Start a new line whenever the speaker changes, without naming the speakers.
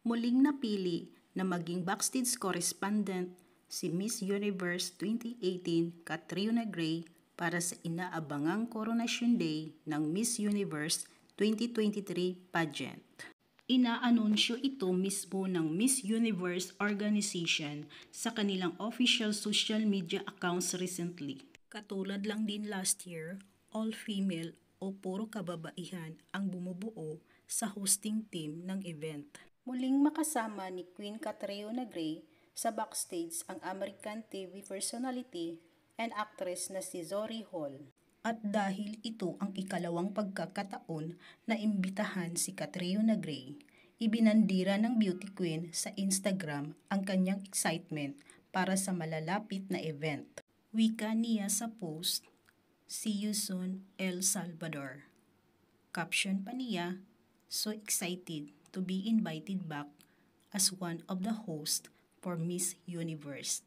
Muling napili na maging backstage correspondent si Miss Universe 2018 Catriona Gray para sa inaabangang Coronation Day ng Miss Universe 2023 pageant. Inaanunsyo ito mismo ng Miss Universe organization sa kanilang official social media accounts recently. Katulad lang din last year, all-female o puro kababaihan ang bumubuo sa hosting team ng event. Muling makasama ni Queen Catriona Gray sa backstage ang American TV personality and actress na si Zori Hall. At dahil ito ang ikalawang pagkakataon na imbitahan si Catriona Gray, ibinandira ng beauty queen sa Instagram ang kanyang excitement para sa malalapit na event. Wika niya sa post, "See you soon, El Salvador." Caption pa niya, "So excited to be invited back as one of the hosts for Miss Universe."